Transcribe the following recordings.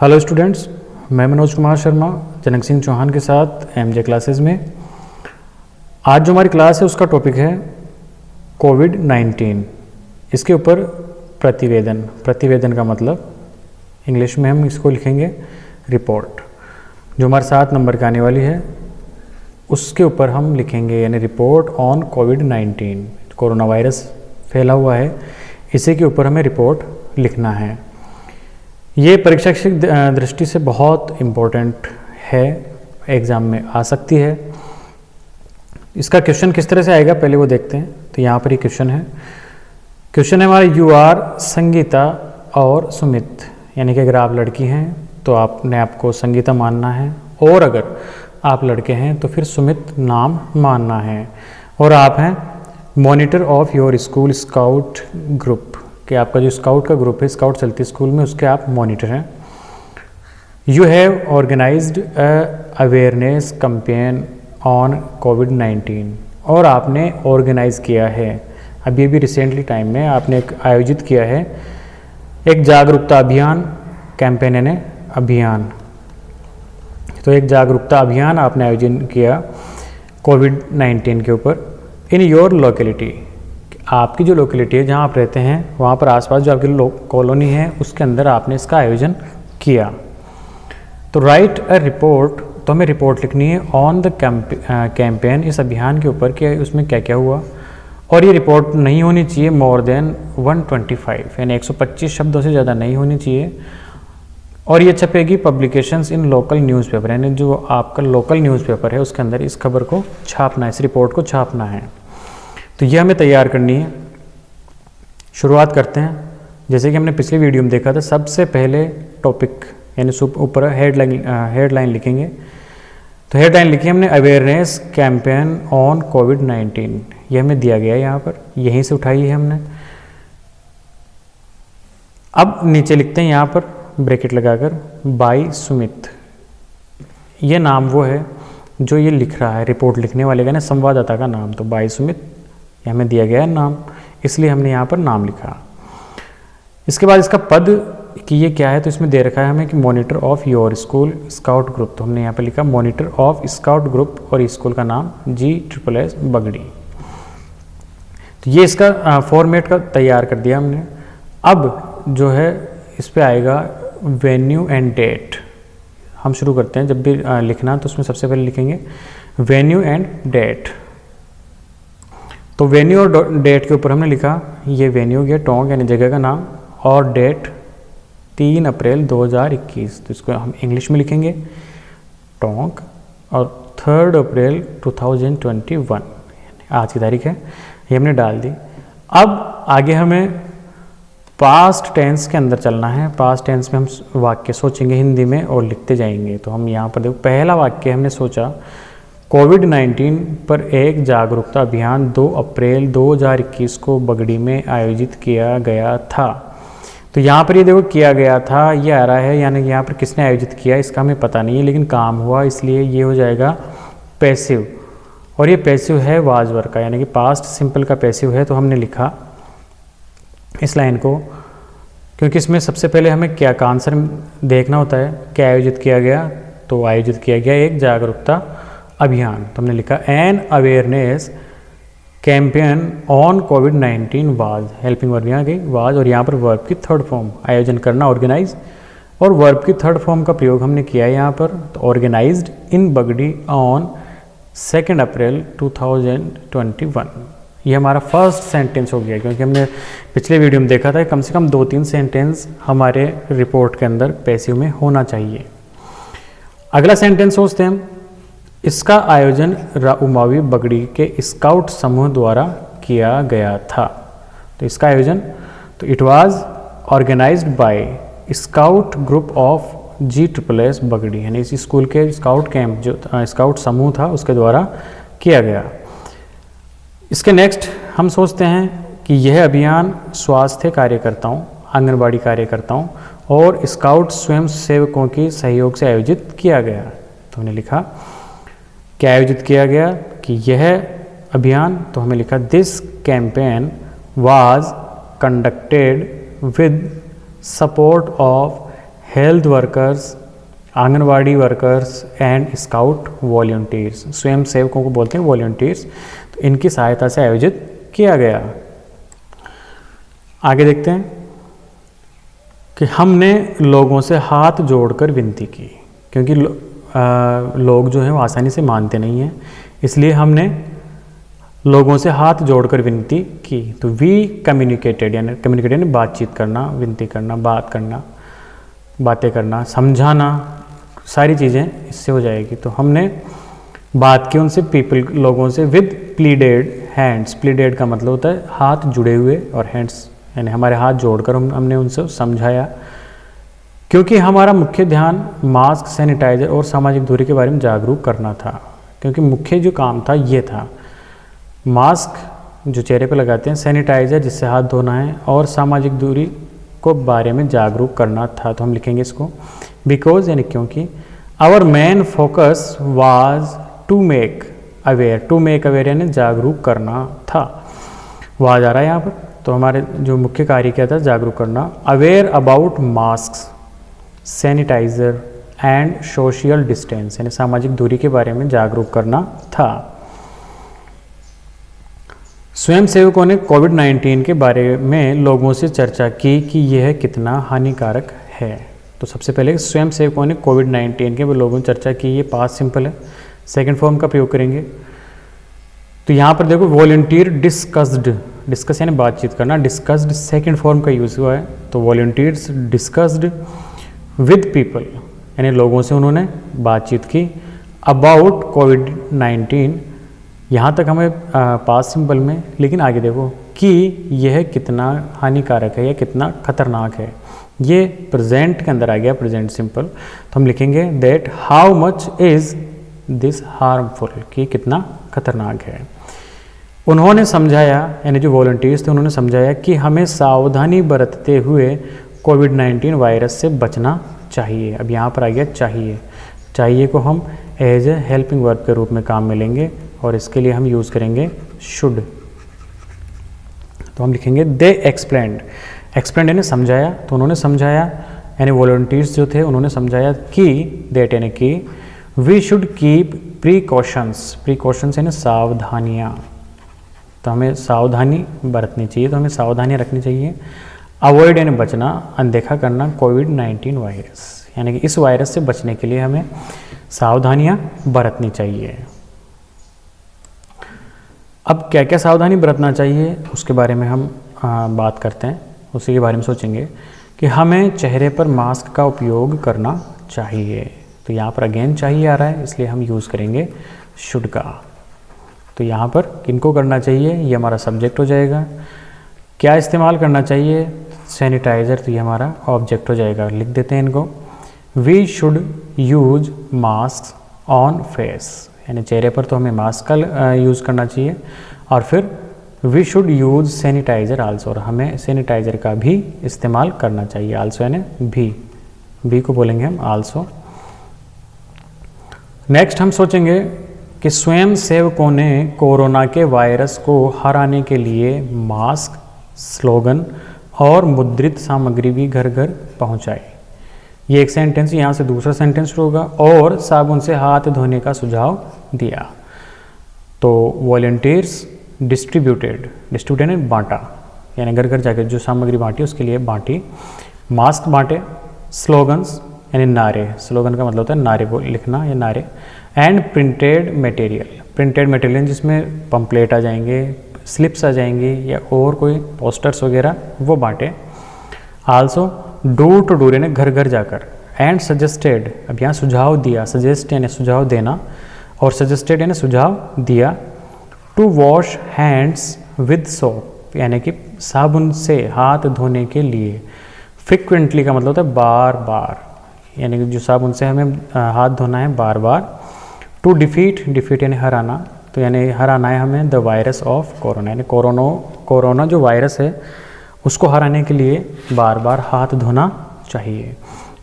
Hello students, मैं मनोज कुमार शर्मा जनक सिंह चौहान के साथ एमजे क्लासेस में। आज जो हमारी क्लास है उसका टॉपिक है कोविड-19। इसके ऊपर प्रतिवेदन का मतलब इंग्लिश में हम इसको लिखेंगे रिपोर्ट। जो हमारे 7 नंबर का आने वाली है उसके ऊपर हम लिखेंगे यानी report on covid. Corona virus फैला हुआ है, इसी के ऊपर हमें रिपोर्ट लिखना है। ये परीक्षा की दृष्टि से बहुत इम्पोर्टेंट है, एग्ज़ाम में आ सकती है। इसका क्वेश्चन किस तरह से आएगा पहले वो देखते हैं। तो यहाँ पर ही क्वेश्चन है हमारा, यू आर संगीता और सुमित, यानी कि अगर आप लड़की हैं तो आपने आपको संगीता मानना है, और अगर आप लड़के हैं तो फिर सुमित नाम मानना है, और आप हैं monitor of your school scout group, कि आपका जो स्काउट का ग्रुप है, स्काउट चलती है स्कूल में, उसके आप मॉनिटर हैं। You have organised awareness campaign on कोविड-19, और आपने ऑर्गेनाइज किया है, अभी रिसेंटली टाइम में आपने एक आयोजित किया है एक जागरूकता अभियान, कैंपेन यानी अभियान। तो एक जागरूकता अभियान आपने आयोजन किया कोविड-19 के ऊपर इन योर लोकेलिटी। आपकी जो लोकेलिटी है जहाँ आप रहते हैं वहाँ पर आसपास जो आपकी कॉलोनी है उसके अंदर आपने इसका आयोजन किया। तो राइट अ रिपोर्ट, तो हमें रिपोर्ट लिखनी है ऑन द कैंपेन, इस अभियान के ऊपर कि उसमें क्या क्या हुआ। और ये रिपोर्ट नहीं होनी चाहिए मोर देन 125, यानी 125 शब्दों से ज़्यादा नहीं होनी चाहिए। और ये छपेगी पब्लिकेशंस इन लोकल न्यूज़पेपर, यानी जो आपका लोकल न्यूज़पेपर है उसके अंदर इस खबर को छापना है, इस रिपोर्ट को छापना है। तो ये हमें तैयार करनी है। शुरुआत करते हैं। जैसे कि हमने पिछली वीडियो में देखा था, सबसे पहले टॉपिक यानी ऊपर हेडलाइन लिखेंगे। तो हेडलाइन लिखी हमने अवेयरनेस कैंपेन ऑन कोविड-19, ये हमें दिया गया है यहाँ पर, यहीं से उठाई है हमने। अब नीचे लिखते हैं यहाँ पर ब्रैकेट लगाकर बाय सुमित। ये नाम वो है जो ये लिख रहा है, रिपोर्ट लिखने वाले का ना, संवाददाता का नाम। तो बाय सुमित ये हमें दिया गया है नाम, इसलिए हमने यहाँ पर नाम लिखा। इसके बाद इसका पद कि ये क्या है, तो इसमें दे रखा है हमें कि monitor of your school scout group. तो हमने यहाँ पर लिखा मॉनिटर ऑफ स्काउट ग्रुप, और स्कूल का नाम GSS बगड़ी। तो ये इसका फॉर्मेट का तैयार कर दिया हमने। अब जो है इस पर आएगा वेन्यू एंड डेट। हम शुरू करते हैं, जब भी लिखना तो उसमें सबसे पहले लिखेंगे वेन्यू एंड डेट। तो वेन्यू और डेट के ऊपर हमने लिखा, ये वेन्यू गया टोंक यानी जगह का नाम, और डेट 3 अप्रैल 2021। तो इसको हम इंग्लिश में लिखेंगे टोंक, और 3 अप्रैल 2021 आज की तारीख है, ये हमने डाल दी। अब आगे हमें पास्ट टेंस के अंदर चलना है। पास्ट टेंस में हम वाक्य सोचेंगे हिंदी में और लिखते जाएंगे। तो हम यहाँ पर देखो, पहला वाक्य हमने सोचा कोविड-19 पर एक जागरूकता अभियान 2 अप्रैल 2021 को बगड़ी में आयोजित किया गया था। तो यहाँ पर ये देखो किया गया था, ये आ रहा है, यानी कि यहाँ पर किसने आयोजित किया इसका हमें पता नहीं है, लेकिन काम हुआ, इसलिए ये हो जाएगा पैसिव। और ये पैसिव है वाज वर्क का, यानी कि पास्ट सिंपल का पैसिव है। तो हमने लिखा इस लाइन को, क्योंकि इसमें सबसे पहले हमें क्या का आंसर देखना होता है, क्या आयोजित किया गया। तो आयोजित किया गया एक जागरूकता अभियान। तो हमने लिखा an awareness campaign on covid was, helping verb यहाँ गई वाज, और यहाँ पर वर्ब की थर्ड फॉर्म आयोजन करना ऑर्गेनाइज, और वर्ब की थर्ड फॉर्म का प्रयोग हमने किया है यहाँ पर। तो ऑर्गेनाइज्ड इन बगड़ी ऑन 2 अप्रैल 2021। ये हमारा फर्स्ट सेंटेंस हो गया, क्योंकि हमने पिछले वीडियो में देखा था कम से कम 2-3 सेंटेंस हमारे रिपोर्ट के अंदर पैसिव में होना चाहिए। अगला सेंटेंस सोचते हैं हम, इसका आयोजन उमावी बगड़ी के स्काउट समूह द्वारा किया गया था। तो इसका आयोजन, तो it was organised by scout group of GSS Bagri, यानी इसी स्कूल के स्काउट कैंप जो स्काउट समूह था उसके द्वारा किया गया। इसके नेक्स्ट हम सोचते हैं कि यह अभियान स्वास्थ्य कार्यकर्ताओं, आंगनबाड़ी कार्यकर्ताओं और स्काउट स्वयं सेवकों के सहयोग से आयोजित किया गया। तो हमने लिखा क्या आयोजित किया गया, कि यह अभियान, तो हमें लिखा this campaign was conducted with support of health workers, anganwadi workers and scout volunteers, स्वयं सेवकों को बोलते हैं वॉलंटियर्स, तो इनकी सहायता से आयोजित किया गया। आगे देखते हैं कि हमने लोगों से हाथ जोड़कर विनती की, क्योंकि लोग जो हैं वो आसानी से मानते नहीं हैं, इसलिए हमने लोगों से हाथ जोड़कर विनती की। तो वी कम्युनिकेटेड, यानी बातचीत करना, विनती करना, बात करना, बातें करना, समझाना, सारी चीज़ें इससे हो जाएगी। तो हमने बात की उनसे, लोगों से, विद प्लीडेड हैंड्स। प्लीडेड का मतलब होता है हाथ जुड़े हुए, और हैंड्स यानी हमारे हाथ जोड़कर हमने उनसे समझाया, क्योंकि हमारा मुख्य ध्यान मास्क, सैनिटाइजर और सामाजिक दूरी के बारे में जागरूक करना था। क्योंकि मुख्य जो काम था ये था, मास्क जो चेहरे पे लगाते हैं, सैनिटाइजर जिससे हाथ धोना है, और सामाजिक दूरी को बारे में जागरूक करना था। तो हम लिखेंगे इसको बिकॉज, यानी क्योंकि our main focus was to make aware. To make aware यानी जागरूक करना था। वाज आ रहा है यहाँ पर, तो हमारे जो मुख्य कार्य क्या था, जागरूक करना। Aware about mask, sanitiser and social distance, यानी सामाजिक दूरी के बारे में जागरूक करना था। स्वयं सेवकों ने कोविड-19 के बारे में लोगों से चर्चा की कि यह कितना हानिकारक है। तो सबसे पहले स्वयं सेवकों ने कोविड-19 के लोगों से चर्चा की, ये पास्ट सिंपल है, सेकंड फॉर्म का प्रयोग करेंगे। तो यहाँ पर देखो वॉलंटियर डिस्कस्ड, डिस्कस यानी बातचीत करना, डिस्कस्ड सेकंड फॉर्म का यूज़ हुआ है। तो वॉलंटियर्स डिस्कस्ड विद पीपल, यानी लोगों से उन्होंने बातचीत की। अबाउट कोविड-19, यहाँ तक हमें पास्ट सिंपल में, लेकिन आगे देखो कि यह कितना हानिकारक है या कितना खतरनाक है, ये प्रेजेंट के अंदर आ गया, प्रेजेंट सिंपल। तो हम लिखेंगे that how much is this harmful, कि कितना खतरनाक है। उन्होंने समझाया, यानी जो वॉलंटियर्स थे उन्होंने समझाया कि हमें सावधानी बरतते हुए कोविड-19 वायरस से बचना चाहिए। अब यहाँ पर आ गया चाहिए, चाहिए को हम एज ए हेल्पिंग वर्ब के रूप में काम में लेंगे, और इसके लिए हम यूज़ करेंगे शुड। तो हम लिखेंगे दे एक्सप्लेन्ड, एक्सप्लेन्ड यानी समझाया, तो उन्होंने समझाया, यानी वॉलंटियर्स जो थे उन्होंने समझाया कि दैट यानी कि we should keep precautions, precautions यानी सावधानियाँ, तो हमें सावधानी बरतनी चाहिए, तो हमें सावधानियाँ रखनी चाहिए। अवॉइड यानी बचना, अनदेखा करना कोविड-19 वायरस, यानी कि इस वायरस से बचने के लिए हमें सावधानियाँ बरतनी चाहिए। अब क्या क्या सावधानी बरतना चाहिए उसके बारे में हम बात करते हैं, उसी के बारे में सोचेंगे कि हमें चेहरे पर मास्क का उपयोग करना चाहिए। तो यहाँ पर अगेन चाहिए आ रहा है, इसलिए हम यूज़ करेंगे शुड का। तो यहाँ पर किनको करना चाहिए, ये हमारा सब्जेक्ट हो जाएगा। क्या इस्तेमाल करना चाहिए, सैनिटाइज़र, तो ये हमारा ऑब्जेक्ट हो जाएगा। लिख देते हैं इनको, we should use mask on face, यानी चेहरे पर तो हमें मास्क का यूज़ करना चाहिए, और फिर we should use sanitiser also, और हमें सैनिटाइज़र का भी इस्तेमाल करना चाहिए। आल्सो यानी भी को बोलेंगे हम आल्सो। नेक्स्ट हम सोचेंगे कि स्वयं सेवकों ने कोरोना के वायरस को हराने के लिए मास्क, स्लोगन और मुद्रित सामग्री भी घर घर पहुंचाई। ये एक सेंटेंस, यहाँ से दूसरा सेंटेंस शुरू होगा, और साबुन से हाथ धोने का सुझाव दिया। तो वॉलंटियर्स डिस्ट्रीब्यूटेड, डिस्ट्रीब्यूटेड यानी बांटा, यानी घर घर जाकर जो सामग्री बांटी उसके लिए बांटी। मास्क बांटे, स्लोगन्स यानी नारे, स्लोगन का मतलब होता है नारे लिखना या नारे। And printed material, printed material जिसमें पम्पलेट आ जाएंगे, स्लिप्स आ जाएंगी, या और कोई पोस्टर्स वगैरह, वो बांटे। आल्सो डोर टू डोर यानी घर घर जाकर। एंड सजेस्टेड, अब यहाँ सुझाव दिया, सजेस्ट यानी सुझाव देना, और सजेस्टेड यानी सुझाव दिया। To wash hands with soap, यानी कि साबुन से हाथ धोने के लिए। फ्रिक्वेंटली का मतलब होता है बार बार, यानी कि जो साबुन से हमें हाथ धोना है बार बार। टू डिफीट, डिफीट यानी हराना, तो यानी हराना है हमें द वायरस ऑफ कोरोना, यानी कोरोना जो वायरस है उसको हराने के लिए बार बार हाथ धोना चाहिए।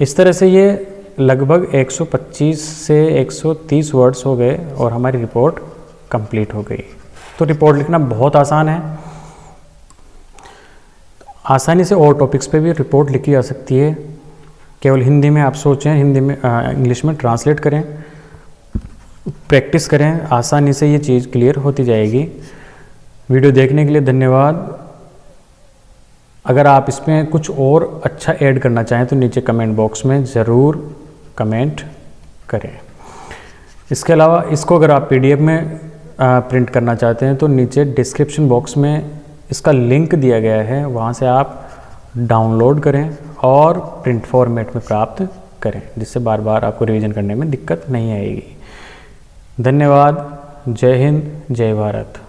इस तरह से ये लगभग 125 से 130 वर्ड्स हो गए और हमारी रिपोर्ट कंप्लीट हो गई। तो रिपोर्ट लिखना बहुत आसान है, आसानी से और टॉपिक्स पे भी रिपोर्ट लिखी जा सकती है। केवल हिंदी में आप सोचें, हिंदी में इंग्लिश में ट्रांसलेट करें, प्रैक्टिस करें, आसानी से ये चीज़ क्लियर होती जाएगी। वीडियो देखने के लिए धन्यवाद। अगर आप इसमें कुछ और अच्छा ऐड करना चाहें तो नीचे कमेंट बॉक्स में ज़रूर कमेंट करें। इसके अलावा इसको अगर आप PDF में प्रिंट करना चाहते हैं तो नीचे डिस्क्रिप्शन बॉक्स में इसका लिंक दिया गया है, वहाँ से आप डाउनलोड करें और प्रिंट फॉर्मेट में प्राप्त करें, जिससे बार बार आपको रिवीजन करने में दिक्कत नहीं आएगी। धन्यवाद। जय हिंद, जय भारत।